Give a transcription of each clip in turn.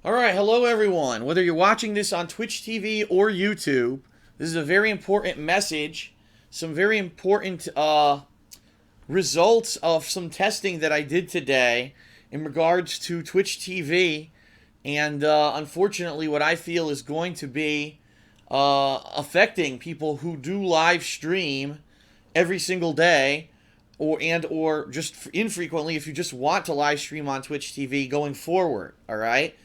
Alright, hello everyone. Whether you're watching this on Twitch TV or YouTube, this is a very important message. Some very important results of some testing that I did today in regards to Twitch TV. And unfortunately, what I feel is going to be affecting people who do live stream every single day, or just infrequently if you just want to live stream on Twitch TV going forward. All right.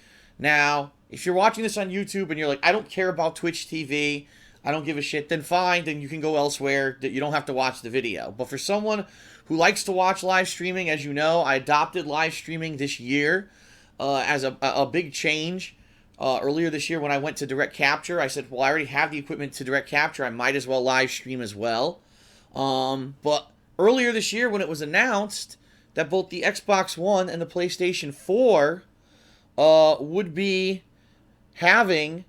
Now, if you're watching this on YouTube and you're like, I don't care about Twitch TV, I don't give a shit, then fine, then you can go elsewhere. You don't have to watch the video. But for someone who likes to watch live streaming, as you know, I adopted live streaming this year as a big change. Earlier this year when I went to direct capture, I said, well, I already have the equipment to direct capture. I might as well live stream as well. But earlier this year when it was announced that both the Xbox One and the PlayStation 4 would be having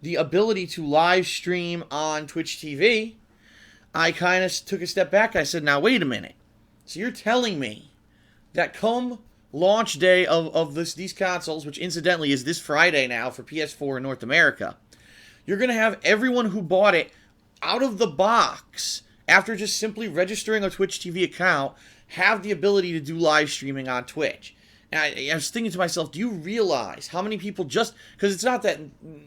the ability to live stream on Twitch TV, I kind of took a step back. I said, now wait a minute. So you're telling me that come launch day of these consoles, which incidentally is this Friday now for PS4 in North America, you're going to have everyone who bought it out of the box, after just simply registering a Twitch TV account, have the ability to do live streaming on Twitch. And I was thinking to myself, do you realize how many people just... Because it's not that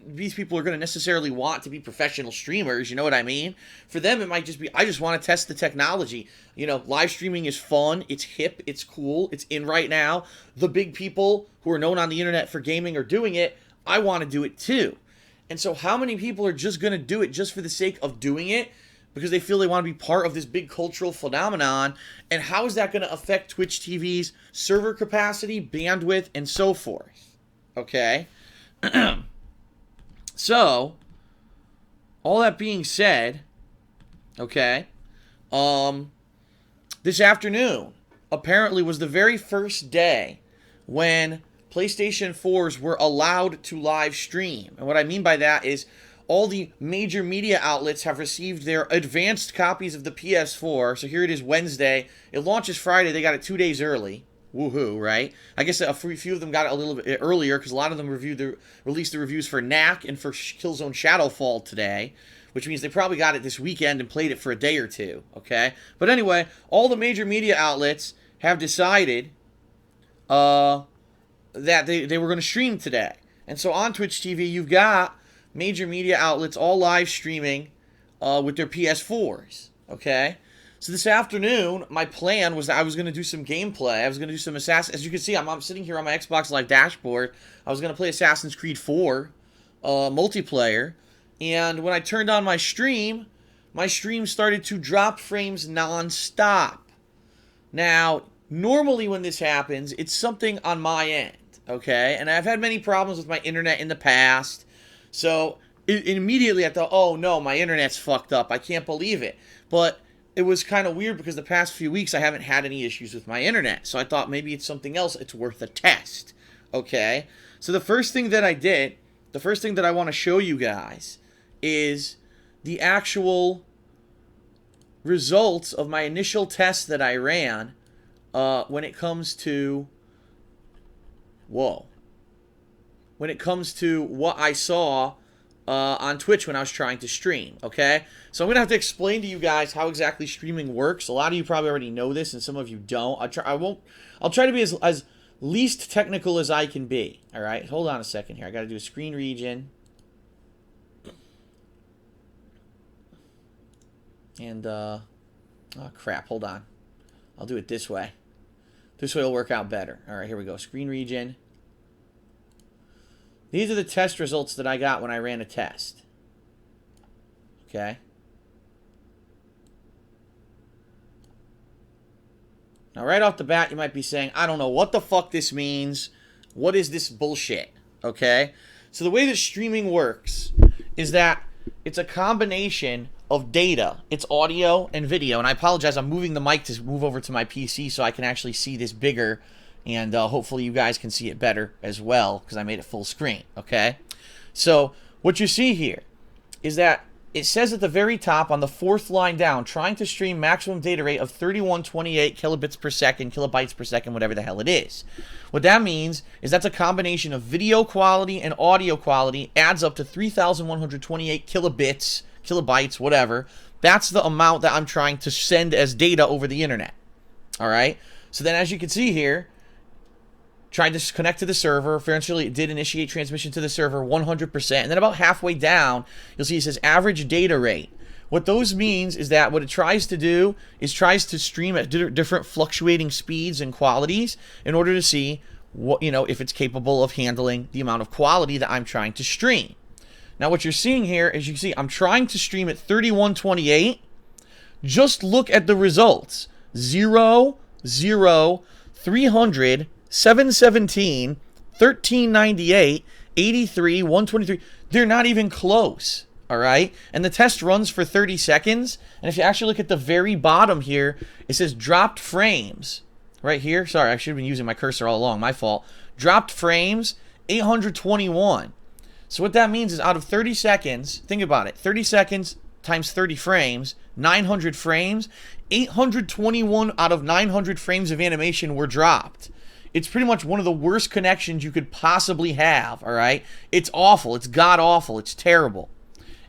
these people are going to necessarily want to be professional streamers, you know what I mean? For them, it might just be, I just want to test the technology. You know, live streaming is fun, it's hip, it's cool, it's in right now. The big people who are known on the internet for gaming are doing it. I want to do it too. And so how many people are just going to do it just for the sake of doing it? Because they feel they want to be part of this big cultural phenomenon, and how is that going to affect Twitch TV's server capacity, bandwidth, and so forth? Okay? So, all that being said, okay, this afternoon apparently was the very first day when PlayStation 4s were allowed to live stream. And what I mean by that is all the major media outlets have received their advanced copies of the PS4. So here it is Wednesday. It launches Friday. They got it 2 days early. Woohoo, right? I guess a few of them got it a little bit earlier because a lot of them released the reviews for Knack and for Killzone Shadowfall today, which means they probably got it this weekend and played it for a day or two, okay? But anyway, all the major media outlets have decided that they were going to stream today. And so on Twitch TV, you've got major media outlets all live streaming with their PS4s, okay? So this afternoon, my plan was that I was going to do some gameplay. I was going to do some Assassin's... As you can see, I'm sitting here on my Xbox Live dashboard. I was going to play Assassin's Creed 4 multiplayer. And when I turned on my stream started to drop frames non-stop. Now, normally when this happens, it's something on my end, okay? And I've had many problems with my internet in the past. So immediately I thought, oh no, my internet's fucked up. I can't believe it. But it was kind of weird because the past few weeks I haven't had any issues with my internet. So I thought maybe it's something else. It's worth a test. Okay? So the first thing that I did, the first thing that I want to show you guys is the actual results of my initial test that I ran when it comes to... Whoa. When it comes to what I saw on Twitch when I was trying to stream, okay? So I'm going to have to explain to you guys how exactly streaming works. A lot of you probably already know this, and some of you don't. I'll try to be as least technical as I can be, all right? Hold on a second here. I got to do a screen region. And, oh, crap. Hold on. I'll do it this way. This way will work out better. All right, here we go. Screen region. These are the test results that I got when I ran a test. Okay. Now, right off the bat, you might be saying, I don't know what the fuck this means. What is this bullshit? Okay. So the way that streaming works is that it's a combination of data. It's audio and video. And I apologize, I'm moving the mic to move over to my PC so I can actually see this bigger. And hopefully you guys can see it better as well because I made it full screen, okay? So what you see here is that it says at the very top on the fourth line down, trying to stream maximum data rate of 3128 kilobits per second, kilobytes per second, whatever the hell it is. What that means is that's a combination of video quality and audio quality, adds up to 3128 kilobits, kilobytes, whatever. That's the amount that I'm trying to send as data over the internet. All right? So then as you can see here, tried to connect to the server. Eventually, it did initiate transmission to the server 100%. And then about halfway down, you'll see it says average data rate. What those means is that what it tries to do is tries to stream at different fluctuating speeds and qualities in order to see what, you know, if it's capable of handling the amount of quality that I'm trying to stream. Now, what you're seeing here is you can see I'm trying to stream at 3128. Just look at the results. 0, 0, 300, 717, 1398, 83, 123. They're not even close, all right? And the test runs for 30 seconds. And if you actually look at the very bottom here, it says dropped frames. Right here. Sorry, I should have been using my cursor all along. My fault. Dropped frames, 821. So what that means is out of 30 seconds, think about it. 30 seconds times 30 frames, 900 frames. 821 out of 900 frames of animation were dropped. It's pretty much one of the worst connections you could possibly have, all right? It's awful. It's god-awful. It's terrible.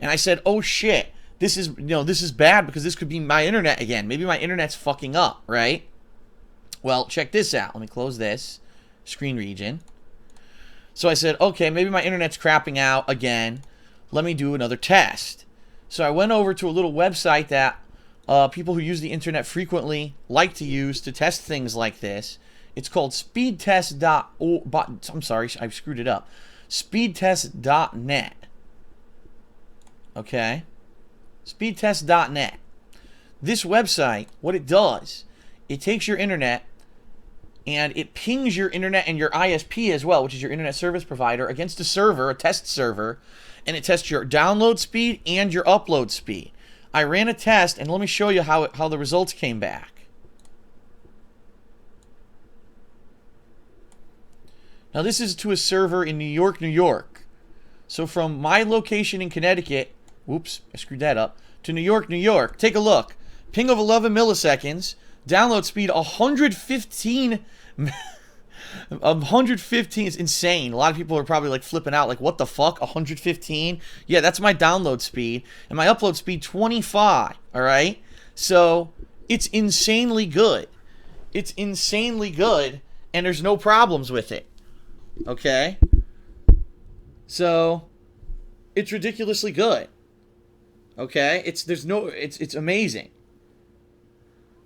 And I said, oh, shit. This is, you know, this is bad because this could be my internet again. Maybe my internet's fucking up, right? Well, check this out. Let me close this screen region. So I said, okay, maybe my internet's crapping out again. Let me do another test. So I went over to a little website that people who use the internet frequently like to use to test things like this. It's called speedtest.org. I'm sorry, I screwed it up. Speedtest.net. Okay? Speedtest.net. This website, what it does, it takes your internet and it pings your internet and your ISP as well, which is your internet service provider, against a server, a test server, and it tests your download speed and your upload speed. I ran a test, and let me show you how the results came back. Now, this is to a server in New York, New York. So from my location in Connecticut, whoops, I screwed that up, to New York, New York, take a look. Ping of 11 milliseconds, download speed 115. 115 is insane. A lot of people are probably like flipping out, like, what the fuck, 115? Yeah, that's my download speed. And my upload speed, 25, all right? So it's insanely good. It's insanely good, and there's no problems with it. Okay? So it's ridiculously good. Okay? It's amazing.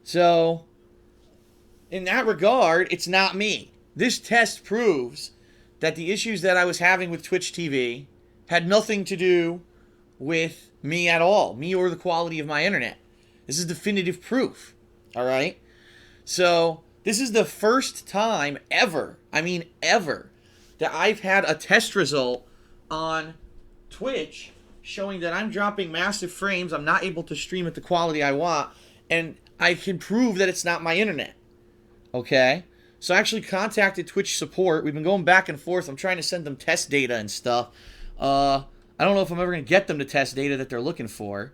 So in that regard, it's not me. This test proves that the issues that I was having with Twitch TV had nothing to do with me at all, me or the quality of my internet. This is definitive proof, all right? So this is the first time ever, I mean ever, that I've had a test result on Twitch showing that I'm dropping massive frames, I'm not able to stream at the quality I want, and I can prove that it's not my internet, okay? So I actually contacted Twitch support. We've been going back and forth. I'm trying to send them test data and stuff. I don't know if I'm ever going to get them the test data that they're looking for.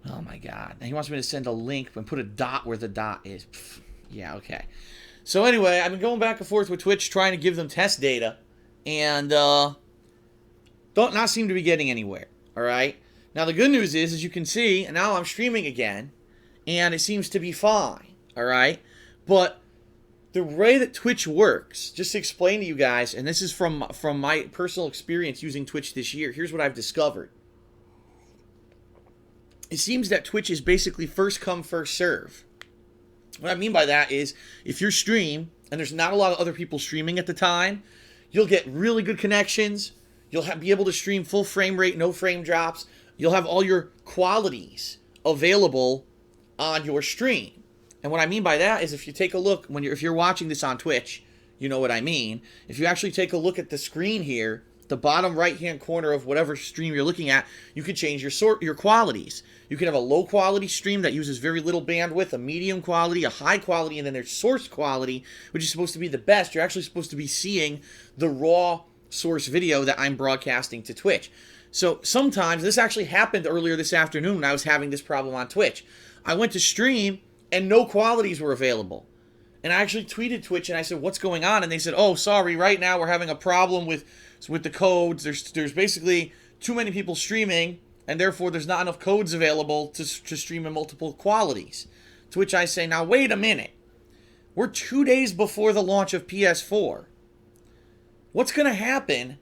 Oh my god. And he wants me to send a link and put a dot where the dot is. Pfft. Yeah, okay. So anyway, I've been going back and forth with Twitch trying to give them test data. And don't not seem to be getting anywhere. Alright? Now, the good news is, as you can see, and now I'm streaming again, and it seems to be fine, all right? But the way that Twitch works, just to explain to you guys, and this is from my personal experience using Twitch this year, here's what I've discovered. It seems that Twitch is basically first come, first serve. What I mean by that is, if you stream, and there's not a lot of other people streaming at the time, you'll get really good connections, you'll be able to stream full frame rate, no frame drops, you'll have all your qualities available on your stream. And what I mean by that is, if you take a look, if you're watching this on Twitch, you know what I mean. If you actually take a look at the screen here, the bottom right-hand corner of whatever stream you're looking at, you can change your qualities. You can have a low-quality stream that uses very little bandwidth, a medium quality, a high quality, and then there's source quality, which is supposed to be the best. You're actually supposed to be seeing the raw source video that I'm broadcasting to Twitch. So sometimes, this actually happened earlier this afternoon when I was having this problem on Twitch. I went to stream, and no qualities were available. And I actually tweeted Twitch, and I said, what's going on? And they said, oh, sorry, right now we're having a problem with the codes. There's basically too many people streaming, and therefore there's not enough codes available to stream in multiple qualities. To which I say, now wait a minute. We're 2 days before the launch of PS4. What's going to happen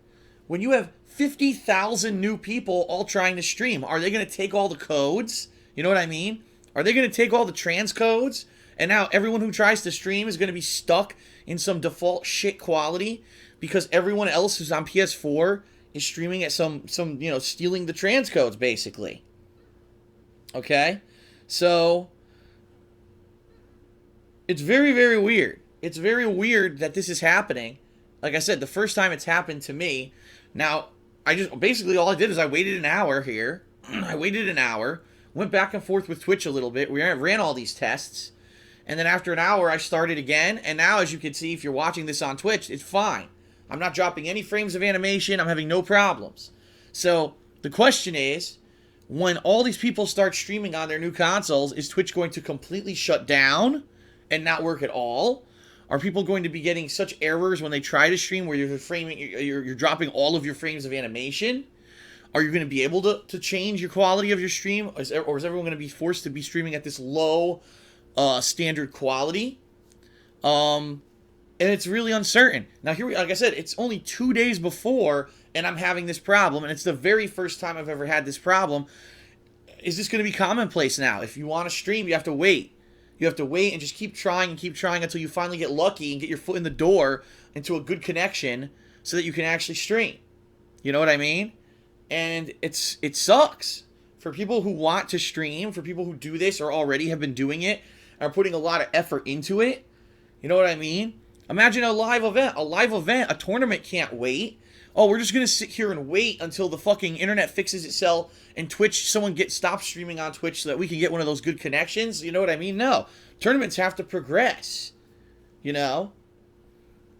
when you have 50,000 new people all trying to stream? Are they going to take all the codes? You know what I mean? Are they going to take all the transcodes? And now everyone who tries to stream is going to be stuck in some default shit quality because everyone else who's on PS4 is streaming at some stealing the transcodes, basically. Okay? So, it's very, very weird. It's very weird that this is happening. Like I said, the first time it's happened to me. Now, basically all I did is I waited an hour here. I waited an hour, went back and forth with Twitch a little bit. We ran all these tests. And then after an hour, I started again. And now, as you can see, if you're watching this on Twitch, it's fine. I'm not dropping any frames of animation. I'm having no problems. So, the question is, when all these people start streaming on their new consoles, is Twitch going to completely shut down and not work at all? Are people going to be getting such errors when they try to stream where you're dropping all of your frames of animation? Are you going to be able to change your quality of your stream? Or is everyone going to be forced to be streaming at this low standard quality? And it's really uncertain. Now, like I said, it's only 2 days before, and I'm having this problem, and it's the very first time I've ever had this problem. Is this going to be commonplace now? If you want to stream, you have to wait. You have to wait and just keep trying until you finally get lucky and get your foot in the door into a good connection so that you can actually stream. You know what I mean? And it sucks. For people who want to stream, for people who do this or already have been doing it, are putting a lot of effort into it. You know what I mean? Imagine a live event. A tournament can't wait. Oh, we're just going to sit here and wait until the fucking internet fixes itself and someone stops streaming on Twitch so that we can get one of those good connections. You know what I mean? No. Tournaments have to progress. You know?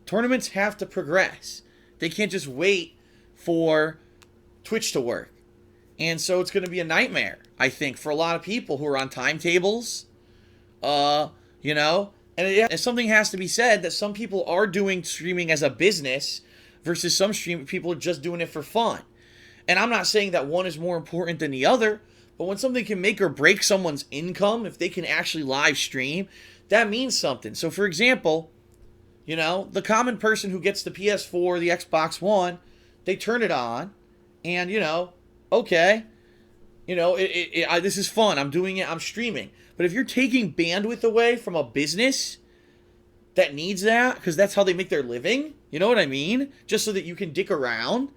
Tournaments have to progress. They can't just wait for Twitch to work. And so it's going to be a nightmare, I think, for a lot of people who are on timetables. You know? And something has to be said that some people are doing streaming as a business versus some people are just doing it for fun. And I'm not saying that one is more important than the other, but when something can make or break someone's income, if they can actually live stream, that means something. So for example, you know, the common person who gets the PS4, the Xbox One, they turn it on and, you know, okay, you know, this is fun. I'm doing it. I'm streaming. But if you're taking bandwidth away from a business that needs that, because that's how they make their living, you know what I mean? Just so that you can dick around.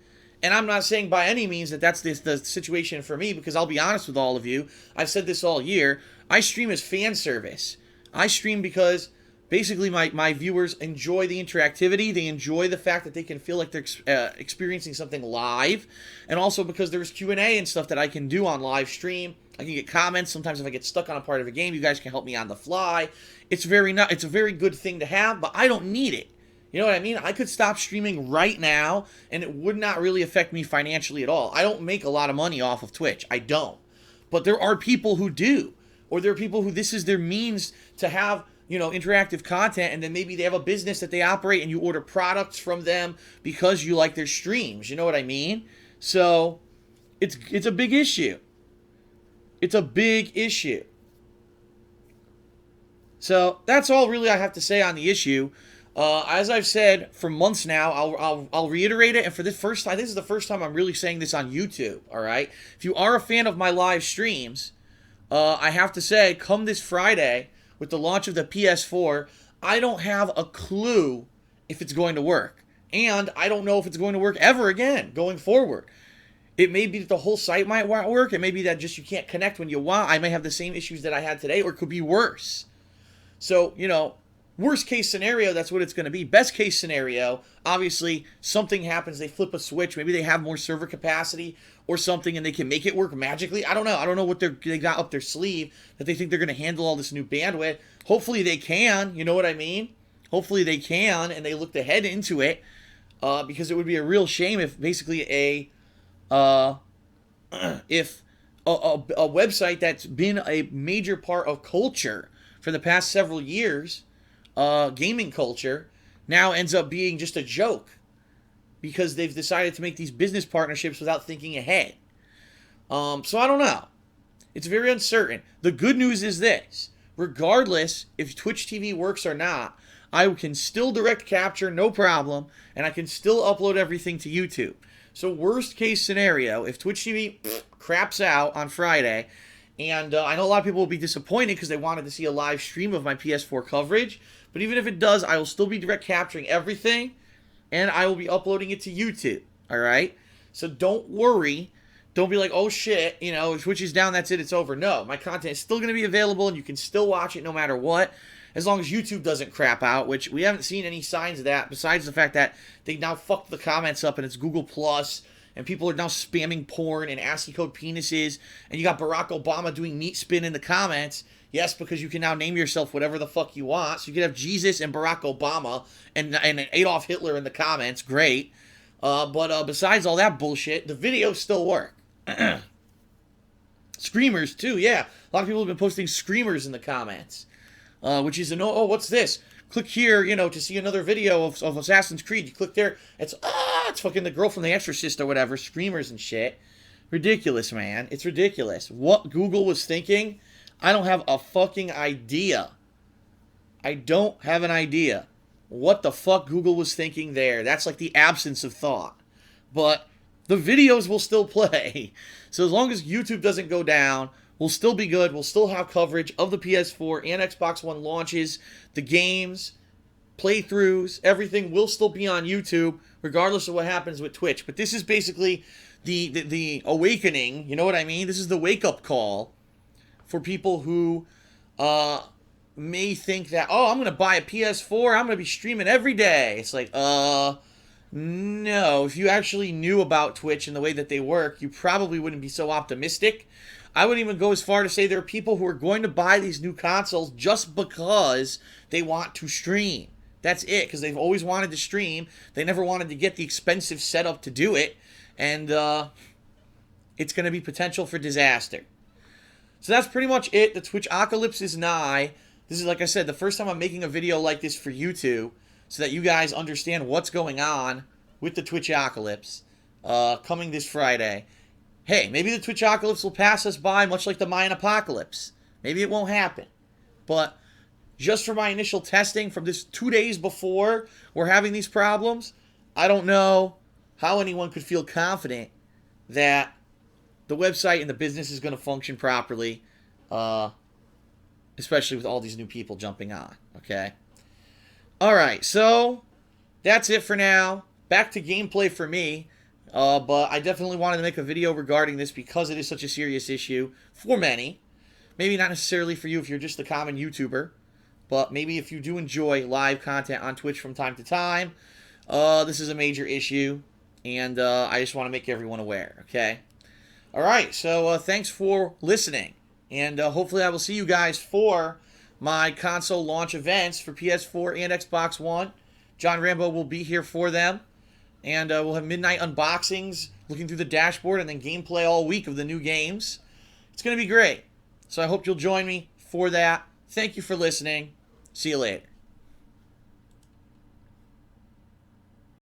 And I'm not saying by any means that that's the situation for me, because I'll be honest with all of you. I've said this all year. I stream as fan service. I stream because basically my viewers enjoy the interactivity. They enjoy the fact that they can feel like they're experiencing something live. And also because there's Q&A and stuff that I can do on live stream. I can get comments. Sometimes if I get stuck on a part of a game, you guys can help me on the fly. It's a very good thing to have, but I don't need it. You know what I mean? I could stop streaming right now, and it would not really affect me financially at all. I don't make a lot of money off of Twitch. I don't. But there are people who do. Or there are people who this is their means to have, you know, interactive content, and then maybe they have a business that they operate and you order products from them because you like their streams. You know what I mean? So, it's a big issue. It's a big issue. So, that's all really I have to say on the issue. As I've said for months now, I'll reiterate it, and for this is the first time I'm really saying this on YouTube, alright? If you are a fan of my live streams, I have to say, come this Friday, with the launch of the PS4, I don't have a clue if it's going to work. And I don't know if it's going to work ever again, going forward. It may be that the whole site might not work, it may be that just you can't connect when you want. I may have the same issues that I had today, or it could be worse. So, you know, Worst case scenario, that's what it's going to be. Best case scenario, obviously, something happens, they flip a switch, maybe they have more server capacity or something, and they can make it work magically. I don't know. I don't know what they got up their sleeve that they think they're going to handle all this new bandwidth. Hopefully they can, you know what I mean? Hopefully they can, and they looked ahead into it, because it would be a real shame if basically a website that's been a major part of culture for the past several years, gaming culture, now ends up being just a joke because they've decided to make these business partnerships without thinking ahead. So I don't know. It's very uncertain. The good news is this. Regardless if Twitch TV works or not, I can still direct capture, no problem, and I can still upload everything to YouTube. So worst case scenario, if Twitch TV craps out on Friday, and I know a lot of people will be disappointed because they wanted to see a live stream of my PS4 coverage, but even if it does, I will still be direct capturing everything, and I will be uploading it to YouTube, alright? So don't worry. Don't be like, oh shit, you know, Twitch is down, that's it, it's over. No, my content is still going to be available, and you can still watch it no matter what, as long as YouTube doesn't crap out, which we haven't seen any signs of that, besides the fact that they now fucked the comments up, and it's Google+, and people are now spamming porn and ASCII code penises, and you got Barack Obama doing meat spin in the comments. Yes, because you can now name yourself whatever the fuck you want, so you can have Jesus and Barack Obama and Adolf Hitler in the comments, great. But besides all that bullshit, the videos still work. Screamers, too, yeah. A lot of people have been posting screamers in the comments. Which is, oh, what's this? Click here, you know, to see another video of Assassin's Creed. You click there, it's fucking the girl from The Exorcist or whatever, screamers and shit. Ridiculous, man. It's ridiculous. What Google was thinking, I don't have a fucking idea. I don't have an idea what the fuck Google was thinking there. That's like the absence of thought. But the videos will still play. So as long as YouTube doesn't go down, we'll still be good. We'll still have coverage of the PS4 and Xbox One launches, the games, playthroughs, everything will still be on YouTube, regardless of what happens with Twitch. But this is basically the awakening, you know what I mean? This is the wake-up call for people who may think that, oh, I'm going to buy a PS4, I'm going to be streaming every day. It's like, no. If you actually knew about Twitch and the way that they work, you probably wouldn't be so optimistic. I wouldn't even go as far to say there are people who are going to buy these new consoles just because they want to stream. That's it, because they've always wanted to stream. They never wanted to get the expensive setup to do it, and it's going to be potential for disaster. So that's pretty much it. The Twitchocalypse is nigh. This is, like I said, the first time I'm making a video like this for YouTube, so that you guys understand what's going on with the Twitchocalypse coming this Friday. Hey, maybe the Twitchocalypse will pass us by, much like the Mayan apocalypse. Maybe it won't happen. But just for my initial testing from this 2 days before we're having these problems, I don't know how anyone could feel confident that the website and the business is going to function properly, especially with all these new people jumping on, okay? Alright, so that's it for now. Back to gameplay for me. But I definitely wanted to make a video regarding this because it is such a serious issue for many. Maybe not necessarily for you if you're just a common YouTuber, but maybe if you do enjoy live content on Twitch from time to time, this is a major issue, and I just want to make everyone aware, okay? Alright, so thanks for listening, and hopefully I will see you guys for my console launch events for PS4 and Xbox One. John Rambo will be here for them. And we'll have midnight unboxings, looking through the dashboard, and then gameplay all week of the new games. It's going to be great. So I hope you'll join me for that. Thank you for listening. See you later.